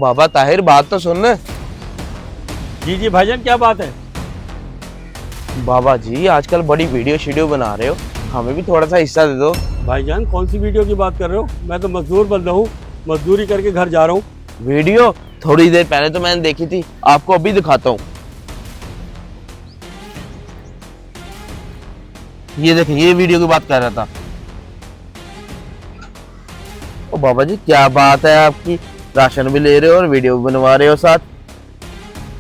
बाबा ताहिर, बात तो सुन। जी जी भाईजान, क्या बात है? बाबा जी आजकल बड़ी वीडियो शीडियो बना रहे हो, हमें भी थोड़ा सा हिस्सा दे दो। भाईजान कौन सी वीडियो की बात कर रहे हो? मैं तो मजदूर बंदा हूँ, मजदूरी करके घर जा रहा हूँ। वीडियो थोड़ी देर पहले तो मैंने देखी थी, आपको अभी दिखाता हूँ। ये देखिए, ये वीडियो की बात कर रहा था। ओ बाबा जी क्या बात है आपकी, राशन भी ले रहे हो और वीडियो भी बनवा रहे हो साथ।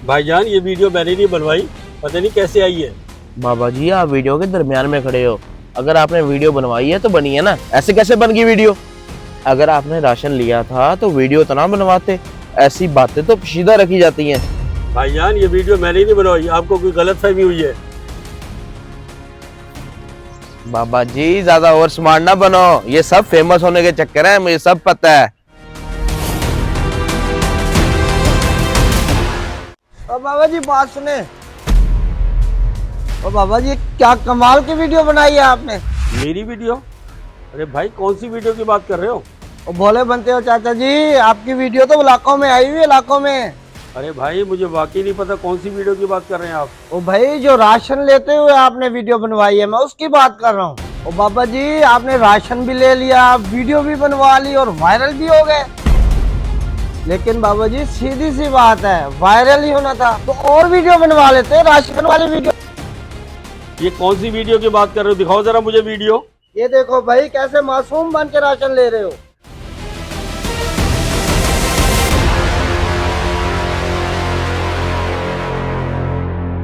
भाईजान ये वीडियो मैंने नहीं बनवाई, पता नहीं कैसे आई है। बाबा जी आप वीडियो के दरमियान में खड़े हो, अगर आपने वीडियो बनवाई है तो बनी है ना, ऐसे कैसे बन गई वीडियो? अगर आपने राशन लिया था तो वीडियो तो ना बनवाते, ऐसी बातें तो पोशीदा रखी जाती हैं। भाईजान ये वीडियो मैंने नहीं बनवाई, आपको कोई गलतफहमी हुई है। बाबा जी ज्यादा ओवर स्मार्ट ना बनो, ये सब फेमस होने के चक्कर है, मुझे सब पता है। और बाबा जी बात सुने। और बाबा जी क्या कमाल की वीडियो बनाई है आपने। मेरी वीडियो? अरे भाई कौन सी वीडियो की बात कर रहे हो? और भोले बनते हो चाचा जी, आपकी वीडियो तो इलाकों में आई हुई है, इलाकों में। अरे भाई मुझे वाकई नहीं पता कौन सी वीडियो की बात कर रहे हैं आप। ओ भाई जो राशन लेते हुए आपने वीडियो बनवाई है, मैं उसकी बात कर रहा हूँ। और बाबा जी आपने राशन भी ले लिया, वीडियो भी बनवा ली और वायरल भी हो गए। लेकिन बाबा जी सीधी सी बात है, वायरल ही होना था तो और वीडियो बनवा लेते, राशन वाली वीडियो। ये कौन सी वीडियो की बात कर रहे हो? दिखाओ जरा मुझे वीडियो। ये देखो भाई कैसे मासूम बन के राशन ले रहे हो।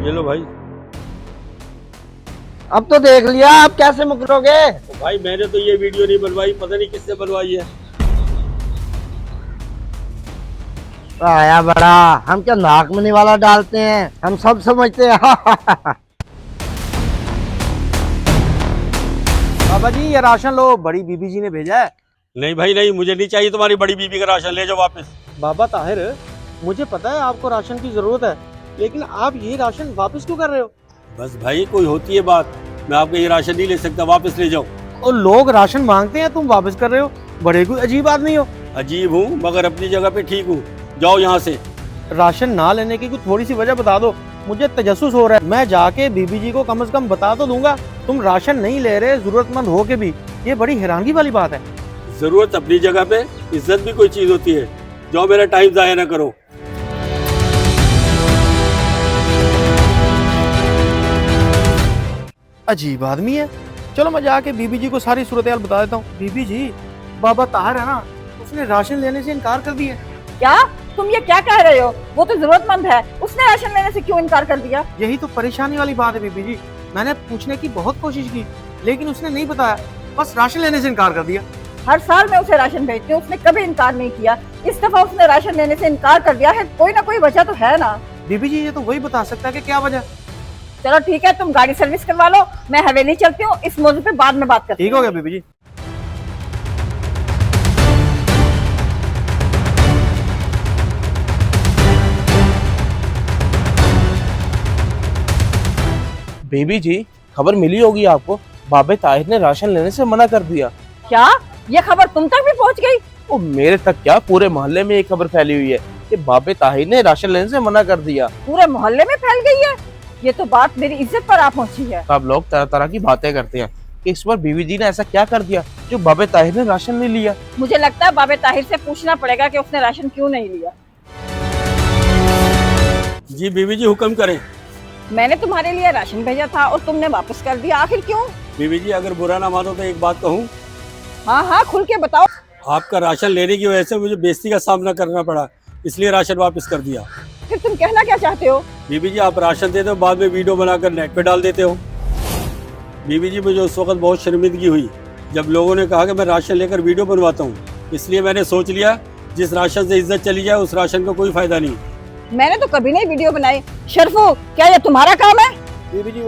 ये लो भाई। अब तो देख लिया, आप कैसे मुकरोगे। भाई मैंने तो ये वीडियो नहीं बनवाई, पता नहीं किसने बनवाई है। आया बड़ा, हम क्या नाक में वाला डालते हैं, हम सब समझते हैं। बाबा जी ये राशन लो, बड़ी बीबी जी ने भेजा है। नहीं भाई नहीं, मुझे नहीं चाहिए तुम्हारी बड़ी बीबी का राशन, ले जाओ वापस। बाबा ताहिर, मुझे पता है आपको राशन की जरूरत है, लेकिन आप ये राशन वापस क्यों कर रहे हो? बस भाई कोई होती है बात, मैं आपका ये राशन नहीं ले सकता, वापस ले जाओ। और लोग राशन मांगते हैं, तुम वापस कर रहे हो, बड़े कोई अजीब आदमी हो। अजीब हूँ मगर अपनी जगह पे ठीक हूँ, जाओ यहाँ से। राशन ना लेने की कोई थोड़ी सी वजह बता दो, मुझे तजस्सुस हो रहा है। मैं जाके बीबी जी को कम से कम बता तो दूंगा, तुम राशन नहीं ले रहे जरूरतमंद हो के भी, ये बड़ी हैरानगी वाली बात है। जरूरत अपनी जगह पे, इज्जत भी कोई चीज होती है। जाओ, मेरा टाइम जाया ना करो। अजीब आदमी है। चलो मैं जाके बीबी जी को सारी सूरत हाल बता देता हूँ। बीबी जी, बाबा ताहिर है ना, उसने राशन लेने से इनकार कर दिया। क्या तुम ये क्या कह रहे हो? वो तो जरूरतमंद है, उसने राशन लेने से क्यों इनकार कर दिया? यही तो परेशानी वाली बात है बीबी जी, मैंने पूछने की बहुत कोशिश की लेकिन उसने नहीं बताया, बस राशन लेने से इनकार कर दिया। हर साल मैं उसे राशन भेजती हूँ, उसने कभी इनकार नहीं किया। इस दफा उसने राशन लेने से इनकार कर दिया है, कोई ना कोई वजह तो है ना। बीबी जी ये तो वही बता सकता है कि क्या वजह। चलो ठीक है, तुम गाड़ी सर्विस करवा लो, मैं हवेली चलती हूँ, इस मौजू पे बाद में बात करती हूँ। ठीक हो गया बीबी जी। बेबी जी खबर मिली होगी आपको, बाबे ताहिर ने राशन लेने से मना कर दिया। क्या ये खबर तुम तक भी पहुँच गई? ओ मेरे तक क्या, पूरे मोहल्ले में ये खबर फैली हुई है कि बाबे ताहिर ने राशन लेने से मना कर दिया। पूरे मोहल्ले में फैल गई है? ये तो बात मेरी इज्जत पर आ पहुँची है। सब लोग तरह तरह की बातें करते हैं कि इस बार बीवी जी ने ऐसा क्या कर दिया जो बाबे ताहिर ने राशन नहीं लिया। मुझे लगता है बाबे ताहिर से पूछना पड़ेगा कि उसने राशन क्यों नहीं लिया। जी बीबी जी हुक्म करें। मैंने तुम्हारे लिए राशन भेजा था और तुमने वापस कर दिया, आखिर क्यों? बीबी जी अगर बुरा ना मानो तो एक बात कहूँ। हाँ हाँ खुल के बताओ। आपका राशन लेने की वजह से मुझे बेइज्जती का सामना करना पड़ा, इसलिए राशन वापस कर दिया। फिर तुम कहना क्या चाहते हो? बीबी जी आप राशन देते हो, बाद में वीडियो बनाकर नेट पे डाल देते हो। बीबी जी मुझे उस वक्त बहुत शर्मिंदगी हुई जब लोगों ने कहा कि मैं राशन लेकर वीडियो बनवाता हूँ, इसलिए मैंने सोच लिया जिस राशन से इज्जत चली जाए उस राशन का कोई फायदा नहीं। मैंने तो कभी नहीं वीडियो बनाई। शर्फू, क्या ये तुम्हारा काम है? बीबी जी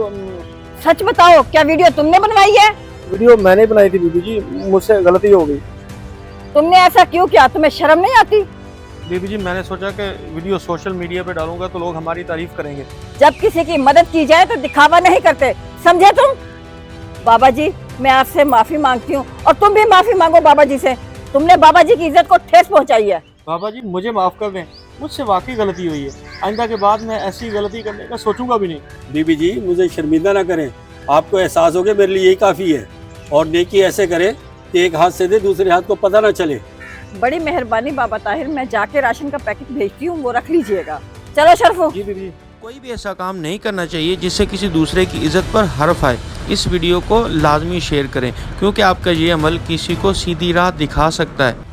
सच बताओ, क्या वीडियो तुमने बनवाई है? वीडियो मैंने बनाई थी बीबी जी, मुझसे गलती हो गई। तुमने ऐसा क्यों किया? तुम्हें शर्म नहीं आती? बीबी जी मैंने सोचा कि वीडियो सोशल मीडिया पे डालूंगा तो लोग हमारी तारीफ करेंगे। जब किसी की मदद की जाए तो दिखावा नहीं करते, समझे तुम? बाबा जी मैं आपसे माफी मांगती हूँ और तुम भी माफी मांगो बाबा जी से। तुमने बाबा जी की इज्जत को ठेस पहुँचाई है। बाबा जी मुझे माफ़ कर दें, मुझसे वाकई गलती हुई है। आइंदा के बाद मैं ऐसी गलती करने का सोचूंगा भी नहीं। बीबी जी मुझे शर्मिंदा ना करें, आपको एहसास हो गया मेरे लिए यही काफ़ी है। और नेकी ऐसे करें कि एक हाथ से दे दूसरे हाथ को पता ना चले। बड़ी मेहरबानी बाबा ताहिर, मैं जाके राशन का पैकेट भेजती हूँ, वो रख लीजिएगा। चलो शरफू। जी बीबी जी। कोई भी ऐसा काम नहीं करना चाहिए जिससे किसी दूसरे की इज्जत पर हर्फ आए। इस वीडियो को लाजमी शेयर करें क्योंकि आपका ये अमल किसी को सीधी राह दिखा सकता है।